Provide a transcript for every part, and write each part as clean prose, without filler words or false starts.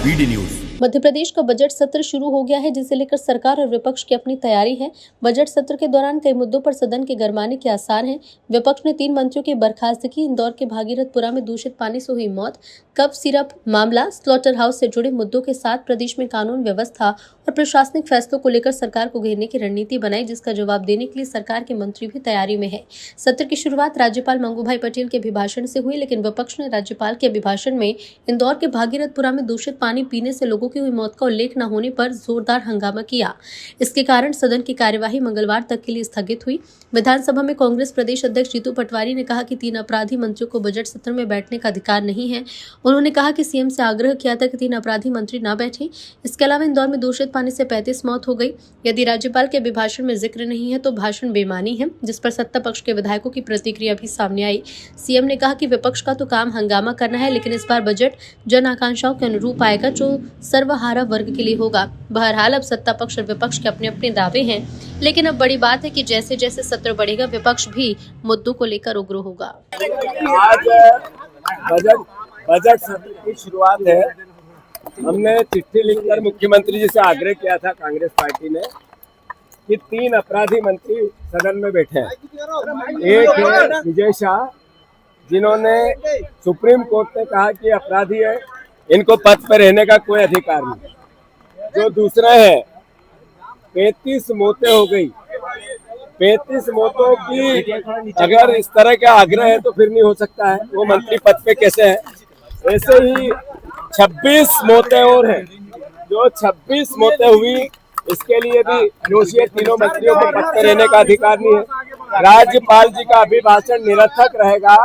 BD news. Madhya Pradesh का budget सत्र शुरू हो गया है, जिसे लेकर सरकार और विपक्ष की अपनी तैयारी है। बजट सत्र के दौरान कई मुद्दों पर सदन के गरमाने के आसार हैं। विपक्ष ने 3 मंत्रियों की बर्खास्तगी, इंदौर के भागीरथपुरा में दूषित पानी से हुई मौत, कफ सिरप मामला, स्लॉटर हाउस से जुड़े मुद्दों के साथ प्रदेश में कानून व्यवस्था और प्रशासनिक फैसलों को लेकर सरकार को घेरने की रणनीति बनाई, जिसका जवाब देने के लिए सरकार के मंत्री भी तैयारी में है। सत्र की शुरुआत राज्यपाल मंगूभाई पटेल के अभिभाषण से हुई, लेकिन विपक्ष ने राज्यपाल के अभिभाषण में इंदौर के भागीरथपुरा में दूषित पानी पीने से लोगों की हुई मौत का उल्लेख न होने पर जोरदार हंगामा किया। इसके कारण सदन की कार्यवाही मंगलवार तक के लिए स्थगित हुई। विधानसभा में कांग्रेस प्रदेश अध्यक्ष जीतू पटवारी ने कहा कि 3 अपराधी मंत्रियों को बजट सत्र में बैठने का अधिकार नहीं है। उन्होंने कहा कि सीएम से आग्रह किया था कि 3 अपराधी मंत्री न बैठे। इसके अलावा इंदौर में दूषित पानी से 35 मौत हो गई। यदि राज्यपाल के अभिभाषण में जिक्र नहीं है तो भाषण बेमानी है, जिस पर सत्ता पक्ष के विधायकों की प्रतिक्रिया भी सामने आई। सीएम ने कहा कि विपक्ष का तो काम हंगामा करना है, लेकिन इस बार बजट जन आकांक्षाओं के अनुरूप आएगा, जो सर्वहारा वर्ग के लिए होगा। बहरहाल अब सत्ता पक्ष और विपक्ष के अपने अपने दावे हैं, लेकिन अब बड़ी बात है कि जैसे जैसे सत्र बढ़ेगा विपक्ष भी मुद्दों को लेकर उग्र होगा। आज बजट सत्र की शुरुआत है। हमने चिट्ठी लिखकर मुख्यमंत्री जी से आग्रह किया था कांग्रेस पार्टी ने कि 3 अपराधी मंत्री सदन में बैठे हैं। एक है विजय शाह, जिन्होंने सुप्रीम कोर्ट ने कहा कि अपराधी है, इनको पद पर रहने का कोई अधिकार नहीं। जो दूसरा है, 35 मौतें हो गई। 35 मौतों की अगर इस तरह का आग्रह है तो फिर नहीं हो सकता है, वो मंत्री पद पे कैसे है। ऐसे ही 26 मौतें और हैं। जो 26 मौतें हुई, इसके लिए भी दोषी 3 मंत्रियों को पद पर रहने का अधिकार नहीं है। राज्यपाल जी का अभिभाषण निरर्थक रहेगा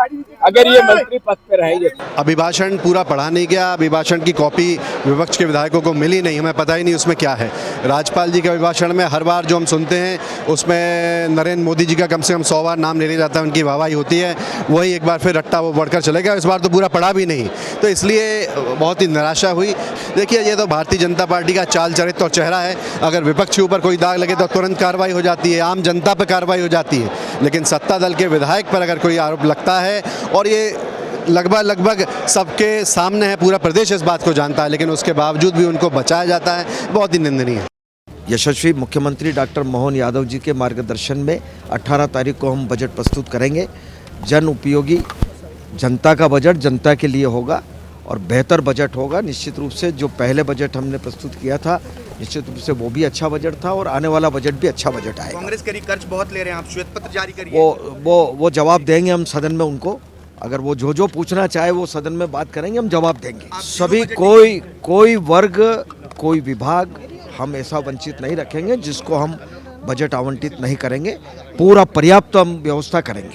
अगर ये मंत्री पद पे रहेंगे। अभिभाषण पूरा पढ़ा नहीं गया, अभिभाषण की कॉपी विपक्ष के विधायकों को मिली नहीं, हमें पता ही नहीं उसमें क्या है। राज्यपाल जी के अभिभाषण में हर बार जो हम सुनते हैं उसमें नरेंद्र मोदी जी का कम से कम 100 बार नाम ले लिया जाता है, उनकी वाहवाही होती है, वही एक बार फिर रट्टा वो बढ़कर चलेगा। इस बार तो पूरा पढ़ा भी नहीं, तो इसलिए बहुत ही निराशा हुई। देखिए, ये तो भारतीय जनता पार्टी का चाल चरित्र और चेहरा है। अगर विपक्ष के ऊपर कोई दाग लगे तो तुरंत कार्रवाई हो जाती है, आम जनता पर कार्रवाई हो जाती है, लेकिन सत्ता दल के विधायक पर अगर कोई आरोप लगता है, और ये लगभग सबके सामने है, पूरा प्रदेश इस बात को जानता है, लेकिन उसके बावजूद भी उनको बचाया जाता है, बहुत ही निंदनीय है। यशस्वी मुख्यमंत्री डॉक्टर मोहन यादव जी के मार्गदर्शन में 18 तारीख को हम बजट प्रस्तुत करेंगे। जन उपयोगी, जनता का बजट जनता के लिए होगा और बेहतर बजट होगा। निश्चित रूप से जो पहले बजट हमने प्रस्तुत किया था, निश्चित रूप से वो भी अच्छा बजट था और आने वाला बजट भी अच्छा बजट आएगा। कांग्रेस करी कर्ज बहुत ले रहे हैं, आप श्वेत पत्र जारी करिए। वो जवाब देंगे हम सदन में उनको। अगर वो जो पूछना चाहे वो सदन में बात करेंगे, हम जवाब देंगे। सभी कोई वर्ग, कोई विभाग हम ऐसा वंचित नहीं रखेंगे जिसको हम बजट आवंटित नहीं करेंगे। पूरा पर्याप्त हम व्यवस्था करेंगे।